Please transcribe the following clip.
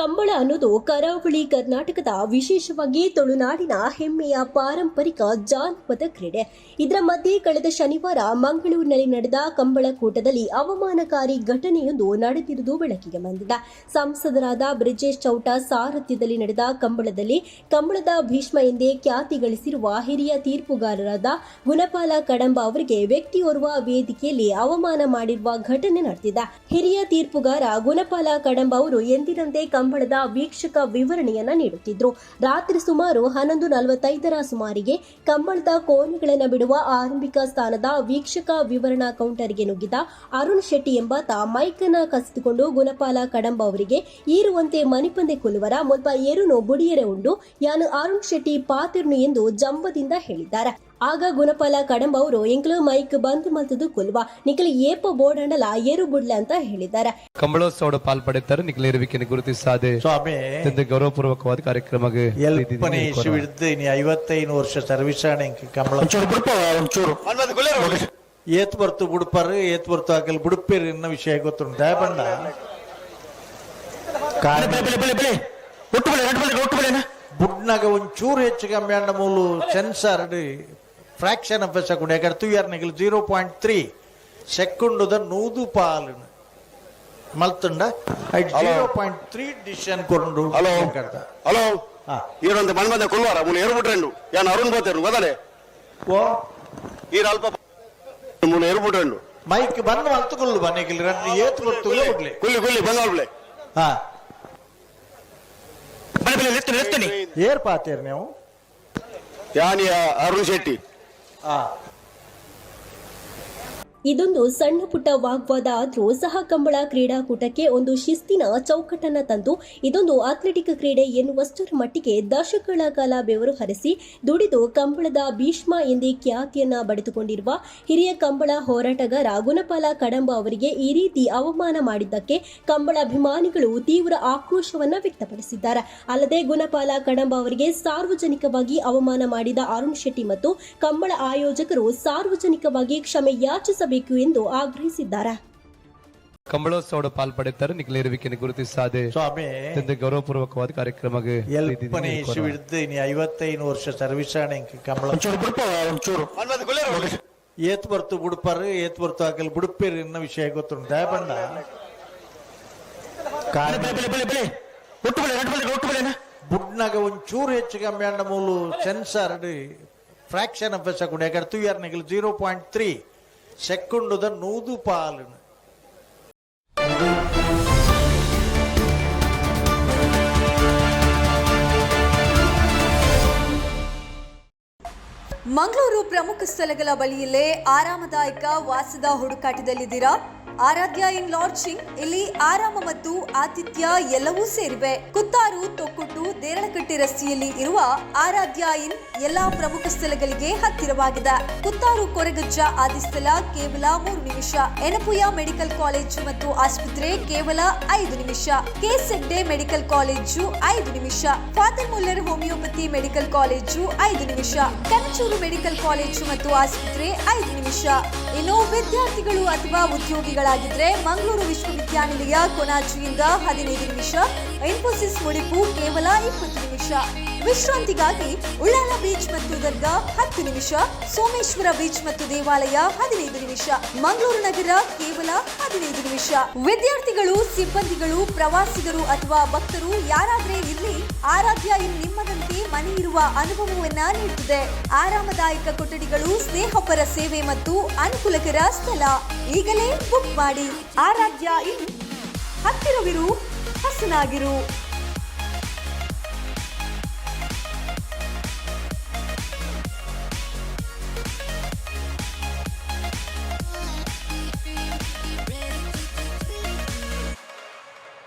ಕಂಬಳ ಅನ್ನೋದು ಕರಾವಳಿ ಕರ್ನಾಟಕದ ವಿಶೇಷವಾಗಿ ತುಳುನಾಡಿನ ಹೆಮ್ಮೆಯ ಪಾರಂಪರಿಕ ಜಾನಪದ ಕ್ರೀಡೆ. ಇದರ ಮಧ್ಯೆ ಕಳೆದ ಶನಿವಾರ ಮಂಗಳೂರಿನಲ್ಲಿ ನಡೆದ ಕಂಬಳ ಕೂಟದಲ್ಲಿ ಅವಮಾನಕಾರಿ ಘಟನೆಯೊಂದು ನಡೆದಿರುವುದು ಬೆಳಕಿಗೆ ಬಂದಿದೆ. ಸಂಸದರಾದ ಬ್ರಿಜೇಶ್ ಚೌಟ ಸಾರಥ್ಯದಲ್ಲಿ ನಡೆದ ಕಂಬಳದಲ್ಲಿ ಕಂಬಳದ ಭೀಷ್ಮ ಎಂದೇ ಖ್ಯಾತಿ ಗಳಿಸಿರುವ ಹಿರಿಯ ತೀರ್ಪುಗಾರರಾದ ಗುಣಪಾಲ ಕಡಂಬ ಅವರಿಗೆ ವ್ಯಕ್ತಿಯೋರ್ವ ವೇದಿಕೆಯಲ್ಲಿ ಅವಮಾನ ಮಾಡಿರುವ ಘಟನೆ ನಡೆದಿದೆ. ಹಿರಿಯ ತೀರ್ಪುಗಾರ ಗುಣಪಾಲ ಕಡಂಬ ಅವರು ಎಂದಿನಂತೆ ಕಂಬಳದ ವೀಕ್ಷಕ ವಿವರಣೆಯನ್ನ ನೀಡುತ್ತಿದ್ರು. ರಾತ್ರಿ ಸುಮಾರು 11:45ರ ಸುಮಾರಿಗೆ ಕಂಬಳದ ಕೋಣೆಗಳನ್ನು ಬಿಡುವ ಆರಂಭಿಕ ಸ್ಥಾನದ ವೀಕ್ಷಕ ವಿವರಣಾ ಕೌಂಟರ್ಗೆ ನುಗ್ಗಿದ ಅರುಣ್ ಶೆಟ್ಟಿ ಎಂಬಾತ ಮೈಕನ್ನ ಕಸಿದುಕೊಂಡು ಗುಣಪಾಲ ಕಡಂಬ ಅವರಿಗೆ ಈರುವಂತೆ ಮನಿಪಂದೆ ಕೊಲ್ಲುವರ ಮುಲ್ಪ ಏರುನು ಬುಡಿಯರೆ ಉಂಡು ಯಾನು ಅರುಣ್ ಶೆಟ್ಟಿ ಪಾತಿರ್ನು ಎಂದು ಜಂಬದಿಂದ ಹೇಳಿದ್ದಾರೆ. ಆಗ ಗುಣಪಾಲ ಕಡಂಬ ಅವರು ಎಂಕ್ಲು ಮೈಕ್ ಬಂದ್ ಮಲ್ತದು ಕೊಲ್ವಾ ನಿಖಲ್ ಏಪ ಬೋರ್ಡಂಡಲ ಏರು ಬುಡ್ಲೆ ಅಂತ ಹೇಳಿದ್ದಾರೆ. ಕಂಬಳೋತ್ಸವ ಪಾಲ್ಪಡುತ್ತಾರೆ ನಿಖಲ್ ಇರುವಿಕೆಯನ್ನು ಗುರುತಿಸಾದೆ ಸ್ವಾಮಿ ಗೌರವಪೂರ್ವಕವಾದ ಕಾರ್ಯಕ್ರಮಕ್ಕೆ 55 ವರ್ಷ ಸರ್ವಿಸ್ ಕಂಬಳ ಏತ್ ಬರ್ತು ಬುಡುಪರ್ ಏತ್ ಬರ್ತು ಹಾಕಲ್ ಬುಡುಪೇರು ಎನ್ನ ವಿಷಯ ಗೊತ್ತುಂಟು ದಯಪಂಡ ಬುಡ್ನಾಗ ಒಂಚೂರು ಹೆಚ್ಚು ಕಮ್ಮಿ ಅಂಡ ಮೂಲು sensor fraction of a second ಯಾಕಂದ್ರೆ ತೂಯರ್ನಿಗೆ 0.3 ಸೆಕೆಂಡ್ ನೂದು ಪಾಲು ಮಲ್ತುಂಡ 0.3 ಡಿಸಿಷನ್ ಕೊಂಡು ಹಲೋ ಹಲೋ ಈರೊಂದು ಮನ್ಮದ ಕೊಲ್ವಾರ ಮುನ್ನ ಏರ್ಬಿಟ್ರೆಂಡು ಯಾನು ಅರುಣ್ ಬೋತೇರು ಗೊತ್ತಲೆ ಓ ಈರ ಅಲ್ಪ ಮುನ್ನ ಏರ್ಬಿಟ್ರೆಂಡು ಮೈಕ್ ಬಂದು ಮಲ್ತುಕೊಳ್ಳು ಬನ್ನಿಗಿಲ್ಲ ರನ್ ಏತ್ ಬರ್ತು ಬಿಡ್ಲಿ ಕುಲ್ಲಿ ಕುಲ್ಲಿ ಬಂಗಾಳ್ಬಿಳೆ ಹಾ ಎತ್ತನಿ ಏರ್ ಪಾತೇರ್ ನೀವು ಯಾನಿ ಅರುಣ್ ಶೆಟ್ಟಿ ಇದೊಂದು ಸಣ್ಣ ಪುಟ್ಟ ವಾಗ್ವಾದ ಆದ್ರೂ ಸಹ ಕಂಬಳ ಕ್ರೀಡಾಕೂಟಕ್ಕೆ ಒಂದು ಶಿಸ್ತಿನ ಚೌಕಟ್ಟನ್ನ ತಂದು ಇದೊಂದು ಅಥ್ಲೆಟಿಕ್ ಕ್ರೀಡೆ ಎನ್ನುವಷ್ಟರ ಮಟ್ಟಿಗೆ ದಶಕಗಳ ಕಾಲ ಬೆವರು ಹರಿಸಿ ದುಡಿದು ಕಂಬಳದ ಭೀಷ್ಮ ಎಂದೇ ಖ್ಯಾತಿಯನ್ನ ಬಡಿದುಕೊಂಡಿರುವ ಹಿರಿಯ ಕಂಬಳ ಹೋರಾಟಗಾರ ಗುಣಪಾಲ ಕಡಂಬ ಅವರಿಗೆ ಈ ರೀತಿ ಅವಮಾನ ಮಾಡಿದ್ದಕ್ಕೆ ಕಂಬಳ ಅಭಿಮಾನಿಗಳು ತೀವ್ರ ಆಕ್ರೋಶವನ್ನ ವ್ಯಕ್ತಪಡಿಸಿದ್ದಾರೆ. ಅಲ್ಲದೆ ಗುಣಪಾಲ ಕಡಂಬ ಅವರಿಗೆ ಸಾರ್ವಜನಿಕವಾಗಿ ಅವಮಾನ ಮಾಡಿದ ಅರುಣ್ ಶೆಟ್ಟಿ ಮತ್ತು ಕಂಬಳ ಆಯೋಜಕರು ಸಾರ್ವಜನಿಕವಾಗಿ ಕ್ಷಮೆ ಯಾಚಿಸಬೇಕು ಎಂದು ಆಗ್ರಹಿಸಿದ್ದಾರೆ. ಕಂಬಳೋತ್ಸವ ಪಾಲ್ಪಡುತ್ತಾರೆ ನಿಖಲ್ ಇರುವಿಕೆಯನ್ನು ಗುರುತಿಸಾದೆ ಸ್ವಾಮಿ ಗೌರವಪೂರ್ವಕವಾದ ಕಾರ್ಯಕ್ರಮಕ್ಕೆ 55 ವರ್ಷ ಸರ್ವಿಸ್ ಕಂಬಳ ಏತ್ ಬರ್ತು ಬುಡುಪರ್ ಏತ್ ಬರ್ತು ಹಾಕಲ್ ಬುಡುಪೇರು ಎನ್ನ ವಿಷಯ ಗೊತ್ತುಂಟು ದಯಪಂಡ ಬುಡ್ನಾಗ ಒಂಚೂರು ಹೆಚ್ಚು ಕಮ್ಮಿ ಅಂಡ ಮೂಲು sensor fraction of a second ಯಾಕಂದ್ರೆ ತೂಯರ್ನಿಗೆ 0.3 ಸೆಕೆಂಡ್ ನೂದು ಪಾಲು ಮಂಗಳೂರು ಪ್ರಮುಖ ಸ್ಥಳಗಳ ಬಳಿಯಲ್ಲೇ ಆರಾಮದಾಯಕ ವಾಸದ ಹುಡುಕಾಟದಲ್ಲಿದ್ದೀರಾ? ಆರಾಧ್ಯ ಇನ್ ಲಾಡ್ಜಿಂಗ್. ಇಲ್ಲಿ ಆರಾಮ ಮತ್ತು ಆತಿಥ್ಯ ಎಲ್ಲವೂ ಸೇರಿವೆ. ಕುತ್ತಾರು, ತೊಕ್ಕೊಟ್ಟು, ದೇರಳಕಟ್ಟೆ ರಸ್ತೆಯಲ್ಲಿ ಇರುವ ಆರಾಧ್ಯ ಇನ್ ಎಲ್ಲಾ ಪ್ರಮುಖ ಸ್ಥಳಗಳಿಗೆ ಹತ್ತಿರವಾಗಿದೆ. ಕುತ್ತಾರು ಕೊರಗಜ್ಜ ಆದಿಸ್ಥಳ ಕೇವಲ 3 ನಿಮಿಷ. ಎನಪುಯ ಮೆಡಿಕಲ್ ಕಾಲೇಜು ಮತ್ತು ಆಸ್ಪತ್ರೆ ಕೇವಲ 5 ನಿಮಿಷ. ಕೆಸೆಡ್ಡೆ ಮೆಡಿಕಲ್ ಕಾಲೇಜು 5 ನಿಮಿಷ. Father Muller homeopathy medical college 5 ನಿಮಿಷ. ಕನಚೂರು ಮೆಡಿಕಲ್ ಕಾಲೇಜು ಮತ್ತು ಆಸ್ಪತ್ರೆ 5 ನಿಮಿಷ. ಇನ್ನು ವಿದ್ಯಾರ್ಥಿಗಳು ಅಥವಾ ಉದ್ಯೋಗಿಗಳಾಗಿದ್ರೆ ಮಂಗಳೂರು ವಿಶ್ವವಿದ್ಯಾನಿಲಯ ಕೊನಾಜಿಯಿಂದ 15 ನಿಮಿಷ. ಇನ್ಫೋಸಿಸ್ ಮುಡಿಪು ಕೇವಲ 20 ನಿಮಿಷ. ವಿಶ್ರಾಂತಿಗಾಗಿ ಉಳ್ಳಾಲ ಬೀಚ್ ಮತ್ತು ದರ್ಗಾ 10 ನಿಮಿಷ. ಸೋಮೇಶ್ವರ ಬೀಚ್ ಮತ್ತು ದೇವಾಲಯ 15 ನಿಮಿಷ. ಮಂಗಳೂರು ನಗರ ಕೇವಲ 15 ನಿಮಿಷ. ವಿದ್ಯಾರ್ಥಿಗಳು, ಸಿಬ್ಬಂದಿಗಳು, ಪ್ರವಾಸಿಗರು ಅಥವಾ ಭಕ್ತರು ಯಾರಾದ್ರೆ ಇರ್ಲಿ, ಆರಾಧ್ಯ ಇನ್ ನಿಮ್ಮದಂತೆ ಮನೆ ಇರುವ ಅನುಭವವನ್ನ ನೀಡುತ್ತದೆ. ಆರಾಮದಾಯಕ ಕೊಠಡಿಗಳು, ಸ್ನೇಹಪರ ಸೇವೆ ಮತ್ತು ಅನುಕೂಲಕರ ಸ್ಥಳ. ಈಗಲೇ ಬುಕ್ ಮಾಡಿ. ಆರಾಧ್ಯ ಇನ್ ಹತ್ತಿರವಿರು, ಹಸನಾಗಿರು.